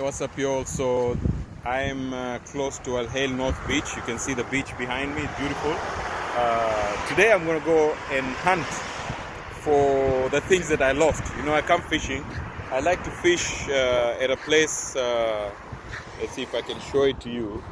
What's up, y'all? So I'm close to Al Hail North Beach. You can see the beach behind me. It's beautiful. Today I'm gonna go and hunt for the things that I lost. You know, I come fishing. I like to fish at a place. Let's see if I can show it to you.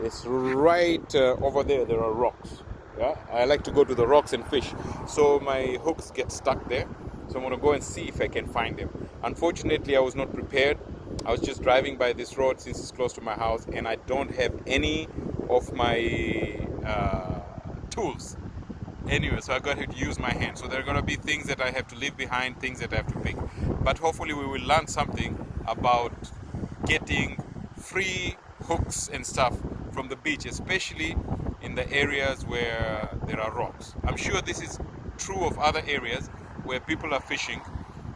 It's right over there. There are rocks. Yeah, I like to go to the rocks and fish. So my hooks get stuck there. So I'm gonna go and see if I can find them. Unfortunately, I was not prepared. I was just driving by this road since it's close to my house, and I don't have any of my tools anyway, so I got to use my hand. So there are going to be things that I have to leave behind, things that I have to pick. But hopefully we will learn something about getting free hooks and stuff from the beach, especially in the areas where there are rocks. I'm sure this is true of other areas where people are fishing,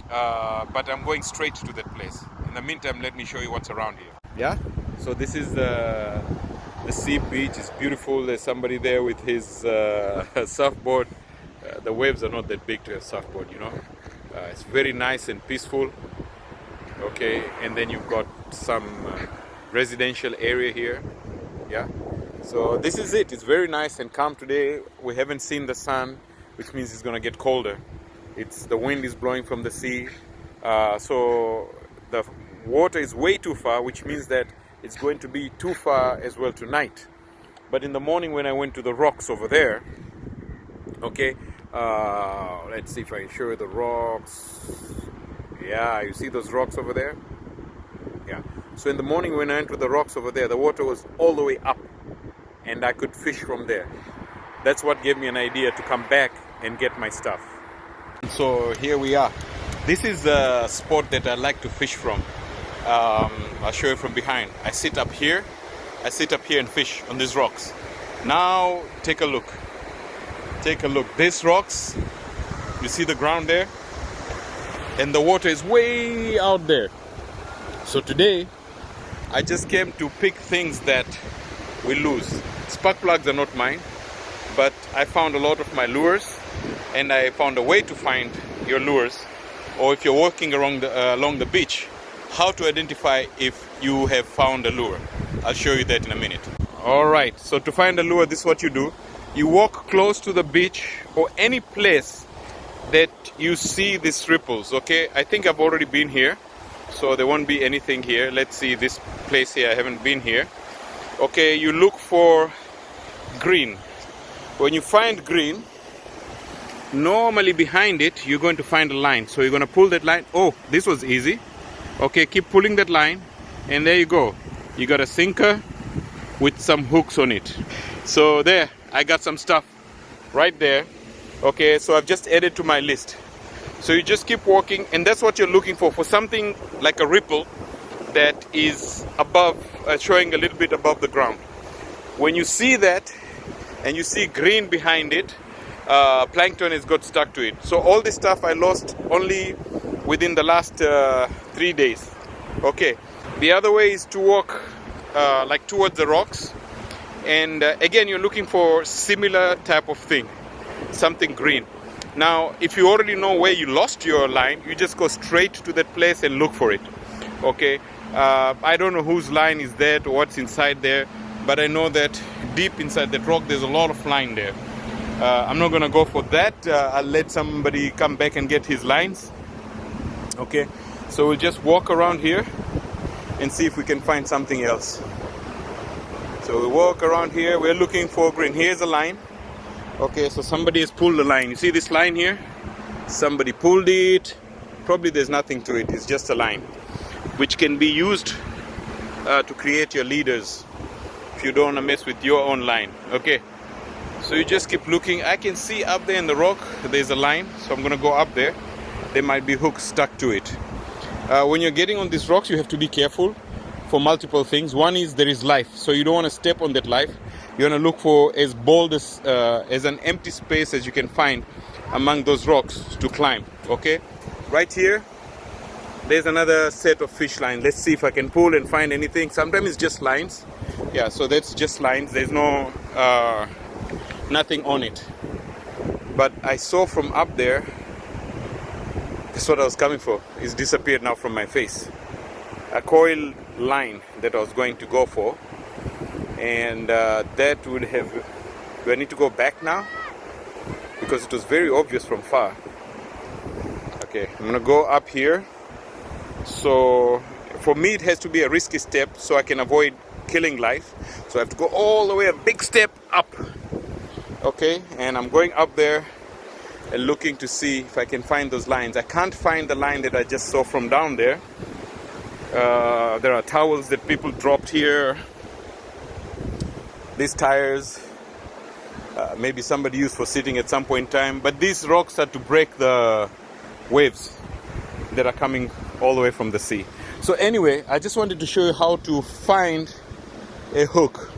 but I'm going straight to that place. In the meantime, let me show you what's around here. Yeah, so this is the Seeb beach. It's beautiful. There's somebody there with his surfboard. The waves are not that big to have surfboard, you know. It's very nice and peaceful. Okay, and then you've got some residential area here. Yeah, so this is it. It's very nice and calm today. We haven't seen the sun, which means it's gonna get colder. The wind is blowing from the sea, so the water is way too far, which means that it's going to be too far as well tonight. But in the morning when I went to the rocks over there, okay, let's see if I can show you the rocks. Yeah, you see those rocks over there? Yeah. So in the morning when I went to the rocks over there, the water was all the way up and I could fish from there. That's what gave me an idea to come back and get my stuff. So here we are. This is the spot that I like to fish from. I'll show you from behind. I sit up here and fish on these rocks. Now take a look. Take a look. These rocks, you see the ground there? And the water is way out there. So today, I just came to pick things that we lose. Spark plugs are not mine, but I found a lot of my lures, and I found a way to find your lures. Or if you're walking along the beach, how to identify if you have found a lure. I'll show you that in a minute. Alright, so to find a lure, this is what you do. You walk close to the beach or any place that you see these ripples, okay? I think I've already been here, so there won't be anything here. Let's see this place here, I haven't been here. Okay, you look for green. When you find green, normally behind it, you're going to find a line. So you're going to pull that line. Oh, this was easy. Okay, keep pulling that line, and there you go. You got a sinker with some hooks on it. So there, I got some stuff right there. Okay, so I've just added to my list. So you just keep walking, and that's what you're looking for something like a ripple that is above, showing a little bit above the ground. When you see that, and you see green behind it, plankton has got stuck to it. So all this stuff I lost only within the last 3 days. Okay, the other way is to walk like towards the rocks, and again you're looking for similar type of thing, something green. Now if you already know where you lost your line, you just go straight to that place and look for it. Okay, I don't know whose line is that or what's inside there, but I know that deep inside that rock there's a lot of line there. I'm not gonna go for that. I'll let somebody come back and get his lines. Okay, so we'll just walk around here and see if we can find something else. So we walk around here, we're looking for green. Here's a line. Okay, so somebody has pulled the line. You see this line here? Somebody pulled it. Probably there's nothing to it, it's just a line, which can be used to create your leaders if you don't want to mess with your own line. Okay, so you just keep looking. I can see up there in the rock there's a line, so I'm gonna go up there. There might be hooks stuck to it. When you're getting on these rocks, you have to be careful for multiple things. One is there is life, so you don't want to step on that life. You want to look for as bold as an empty space as you can find among those rocks to climb. Okay, right here there's another set of fish lines. Let's see if I can pull and find anything. Sometimes it's just lines. Yeah, so that's just lines. There's no nothing on it. But I saw from up there, that's what I was coming for. It's disappeared now from my face. a coil line that I was going to go for, and that would have. Do I need to go back now? Because it was very obvious from far. Okay, I'm gonna go up here. So for me, it has to be a risky step so I can avoid killing life. So I have to go all the way, a big step up. Okay, and I'm going up there and looking to see if I can find those lines. I can't find the line that I just saw from down there. There are towels that people dropped here. These tires, maybe somebody used for sitting at some point in time. But these rocks are to break the waves that are coming all the way from the sea. So anyway, I just wanted to show you how to find a hook.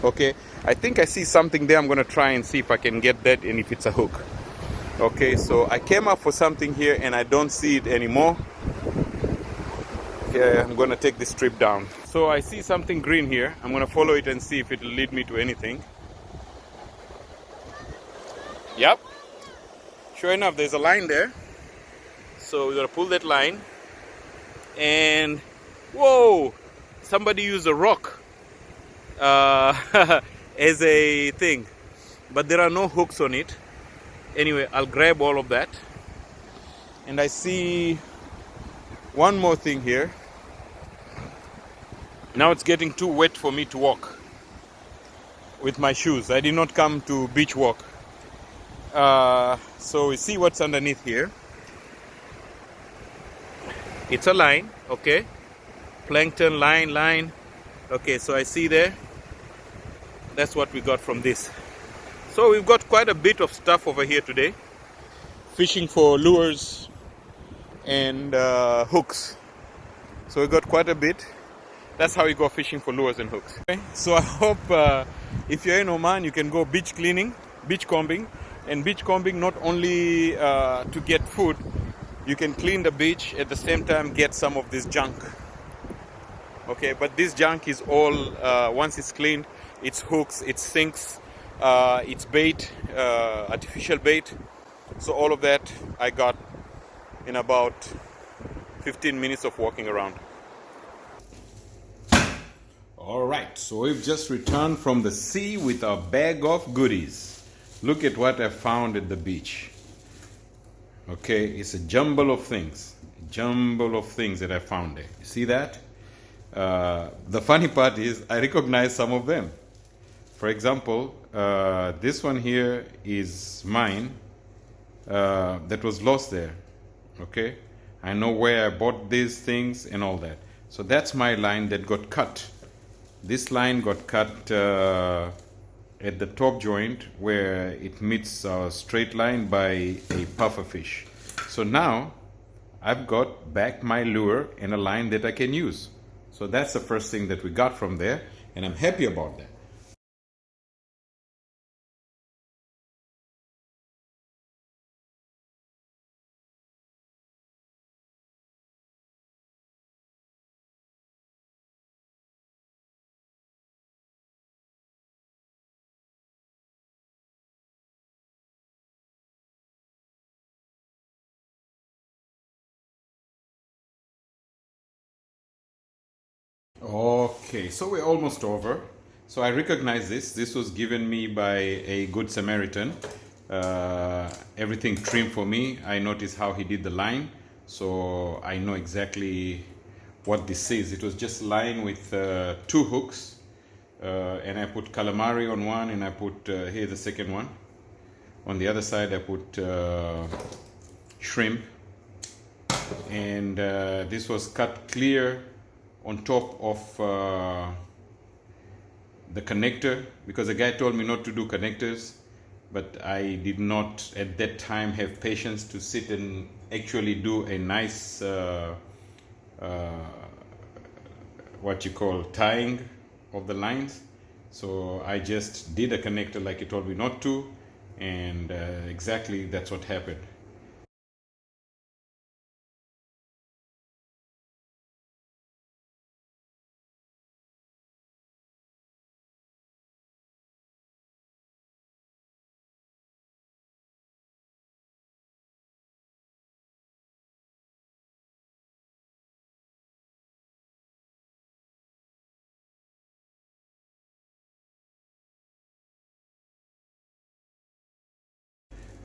Okay, I think I see something there. I'm going to try and see if I can get that and if it's a hook. Okay, so I came up for something here and I don't see it anymore. Okay, I'm going to take this strip down. So I see something green here. I'm going to follow it and see if it will lead me to anything. Yep, sure enough, there's a line there. So we're going to pull that line. And whoa, somebody used a rock as a thing, but there are no hooks on it. Anyway, I'll grab all of that. And I see one more thing here. Now it's getting too wet for me to walk with my shoes. I did not come to beach walk. So we see what's underneath here. It's a line, okay? Plankton line. Okay, so I see there. That's what we got from this. So we've got quite a bit of stuff over here today. Fishing for lures and hooks. So we got quite a bit. That's how you go fishing for lures and hooks. Okay? So I hope if you're in Oman, you can go beach cleaning, beach combing. And beach combing not only to get food, you can clean the beach at the same time get some of this junk. Okay, but this junk is all, once it's cleaned, it's hooks, it's sinks, it's bait, artificial bait. So all of that I got in about 15 minutes of walking around. All right, so we've just returned from the sea with our bag of goodies. Look at what I found at the beach. Okay, it's a jumble of things that I found there. You see that? The funny part is I recognize some of them. For example, this one here is mine that was lost there. Okay, I know where I bought these things and all that. So that's my line that got cut. This line got cut at the top joint where it meets a straight line by a puffer fish. So now I've got back my lure and a line that I can use. So that's the first thing that we got from there, and I'm happy about that. Okay, so we're almost over. So I recognize this. This was given me by a good Samaritan. Everything trimmed for me. I noticed how he did the line. So I know exactly what this is. It was just line with two hooks. And I put calamari on one and I put, here the second one. On the other side I put shrimp. And this was cut clear on top of the connector, because the guy told me not to do connectors, but I did not at that time have patience to sit and actually do a nice what you call tying of the lines. So I just did a connector like he told me not to, and exactly that's what happened.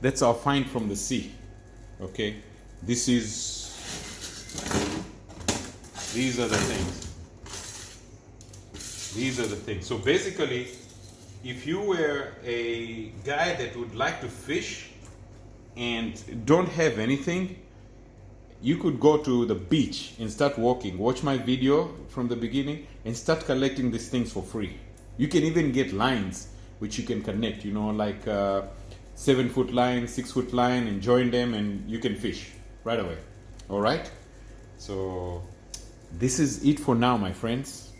That's our find from the sea. Okay, these are the things. These are the things. So basically, if you were a guy that would like to fish and don't have anything, you could go to the beach and start walking. Watch my video from the beginning and start collecting these things for free. You can even get lines which you can connect, you know, like 7-foot line, 6-foot line, and join them, and you can fish right away. All right? So this is it for now, my friends.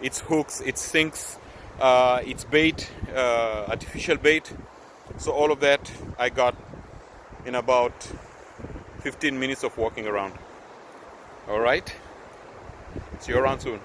It's hooks, it's sinks, it's bait, artificial bait. So all of that I got in about 15 minutes of walking around. All right? See you around soon.